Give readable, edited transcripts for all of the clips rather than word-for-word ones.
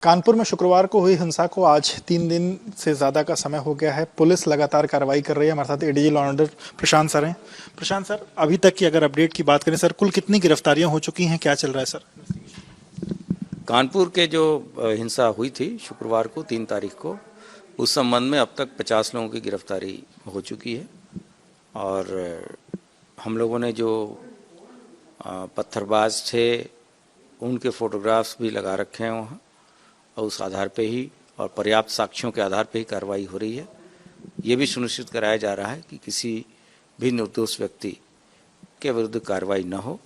कानपुर में शुक्रवार को हुई हिंसा को आज 3 दिन से ज़्यादा का समय हो गया है। पुलिस लगातार कार्रवाई कर रही है। हमारे साथ ADG law and order Prashant sir हैं। प्रशांत सर, अभी तक की अगर अपडेट की बात करें सर, कुल कितनी गिरफ्तारियां हो चुकी हैं, क्या चल रहा है सर? कानपुर के जो हिंसा हुई थी शुक्रवार को 3 तारीख को, उस संबंध में अब तक 50 लोगों की गिरफ्तारी हो चुकी है। और हम लोगों ने जो पत्थरबाज थे उनके फोटोग्राफ्स भी लगा रखे हैं वहाँ, और उस आधार पे ही और पर्याप्त साक्ष्यों के आधार पे ही कार्रवाई हो रही है। ये भी सुनिश्चित कराया जा रहा है कि किसी भी निर्दोष व्यक्ति के विरुद्ध कार्रवाई न हो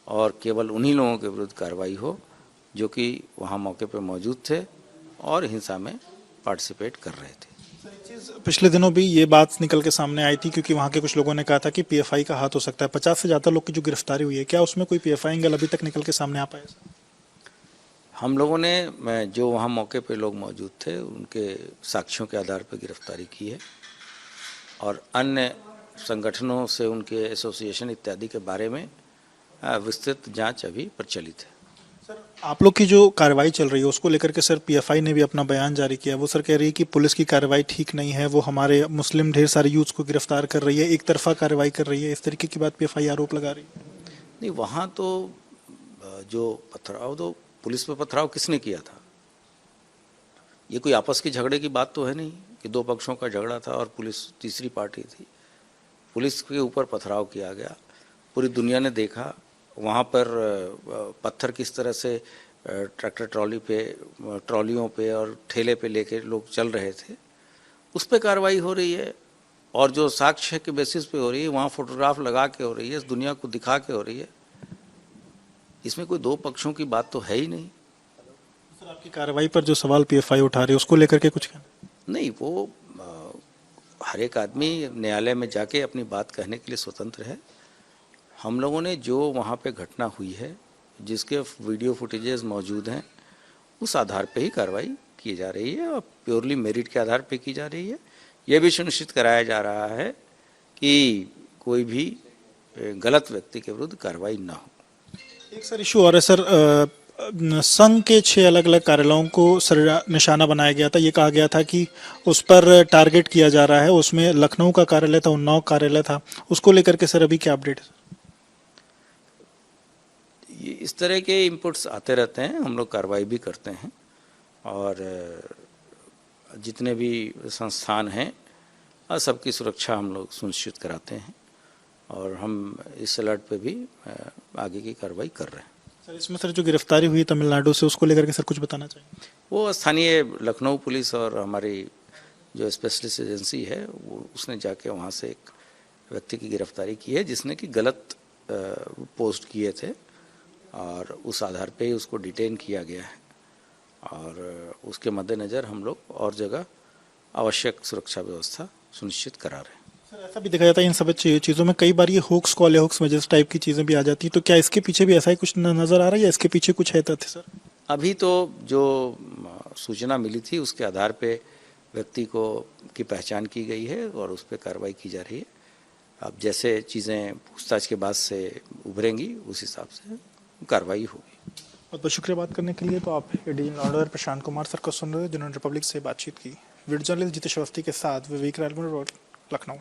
और केवल उन्हीं लोगों के विरुद्ध कार्रवाई हो जो कि वहाँ मौके पर मौजूद थे और हिंसा में पार्टिसिपेट कर रहे थे। पिछले दिनों भी ये बात निकल के सामने आई थी, क्योंकि वहाँ के कुछ लोगों ने कहा था कि पीएफआई का हाथ हो सकता है। 50 से ज़्यादा लोग की जो गिरफ्तारी हुई है, क्या उसमें कोई पीएफआई एंगल अभी तक निकल के सामने आ पाया? हम लोगों ने जो वहाँ मौके पे लोग मौजूद थे उनके साक्ष्यों के आधार पर गिरफ्तारी की है और अन्य संगठनों से उनके एसोसिएशन इत्यादि के बारे में विस्तृत जांच अभी प्रचलित है। सर, आप लोग की जो कार्रवाई चल रही है उसको लेकर के सर पीएफआई ने भी अपना बयान जारी किया। वो सर कह रही है कि पुलिस की कार्रवाई ठीक नहीं है, वो हमारे मुस्लिम ढेर सारे यूथ्स को गिरफ्तार कर रही है, एक तरफा कार्रवाई कर रही है, इस तरीके की बात पीएफआई आरोप लगा रही है। नहीं, वहाँ तो जो पथराव, तो पुलिस पे पथराव किसने किया था? ये कोई आपस के झगड़े की बात तो है नहीं कि 2 पक्षों का झगड़ा था और पुलिस तीसरी पार्टी थी। पुलिस के ऊपर पथराव किया गया, पूरी दुनिया ने देखा। वहाँ पर पत्थर किस तरह से ट्रैक्टर ट्रॉलियों पे और ठेले पे लेके लोग चल रहे थे, उस पर कार्रवाई हो रही है। और जो साक्ष्य के बेसिस पे हो रही है, वहाँ फोटोग्राफ लगा के हो रही है, दुनिया को दिखा के हो रही है। इसमें कोई 2 पक्षों की बात तो है ही नहीं। सर, आपकी कार्रवाई पर जो सवाल पीएफआई उठा रही है उसको लेकर के कुछ कहना? नहीं, वो हर एक आदमी न्यायालय में जाके अपनी बात कहने के लिए स्वतंत्र है। हम लोगों ने जो वहाँ पे घटना हुई है, जिसके वीडियो फुटेजेस मौजूद हैं, उस आधार पे ही कार्रवाई की जा रही है और प्योरली मेरिट के आधार पे की जा रही है। यह भी सुनिश्चित कराया जा रहा है कि कोई भी गलत व्यक्ति के विरुद्ध कार्रवाई न हो। एक सर इशू और है सर, संघ के 6 अलग अलग कार्यालयों को सर निशाना बनाया गया था। ये कहा गया था कि उस पर टारगेट किया जा रहा है। उसमें लखनऊ का कार्यालय था, उन्नाव कार्यालय था। उसको लेकर के सर अभी क्या अपडेट है? ये इस तरह के इनपुट्स आते रहते हैं, हम लोग कार्रवाई भी करते हैं और जितने भी संस्थान हैं सबकी सुरक्षा हम लोग सुनिश्चित कराते हैं और हम इस अलर्ट पे भी आगे की कार्रवाई कर रहे हैं। सर, इसमें सर जो गिरफ्तारी हुई तमिलनाडु से, उसको लेकर के सर कुछ बताना चाहिए? वो स्थानीय लखनऊ पुलिस और हमारी जो स्पेशलिस्ट एजेंसी है वो उसने जाके वहाँ से एक व्यक्ति की गिरफ्तारी की है जिसने कि गलत पोस्ट किए थे और उस आधार पे ही उसको डिटेन किया गया है और उसके मद्देनज़र हम लोग और जगह आवश्यक सुरक्षा व्यवस्था सुनिश्चित करा रहे हैं। सर, ऐसा भी देखा जाता है इन सब चीज़ों में कई बार ये होक्स कॉल या होक्स मैसेज टाइप की चीज़ें भी आ जाती हैं, तो क्या इसके पीछे भी ऐसा ही कुछ नज़र आ रहा है या इसके पीछे कुछ है तथ्य सर? अभी तो जो सूचना मिली थी उसके आधार पे व्यक्ति की पहचान की गई है और उस पर कार्रवाई की जा रही है। अब जैसे चीज़ें पूछताछ के बाद से उभरेंगी उस हिसाब से कार्रवाई होगी। बहुत बहुत शुक्रिया बात करने के लिए। तो आप ADG law and order Prashant Kumar sir को सुन रहे हैं, जिन्होंने रिपब्लिक से बातचीत की। वीडियो जर्नलिस्ट जितेश अवस्थी के साथ विवेक राजगुरू, लखनऊ।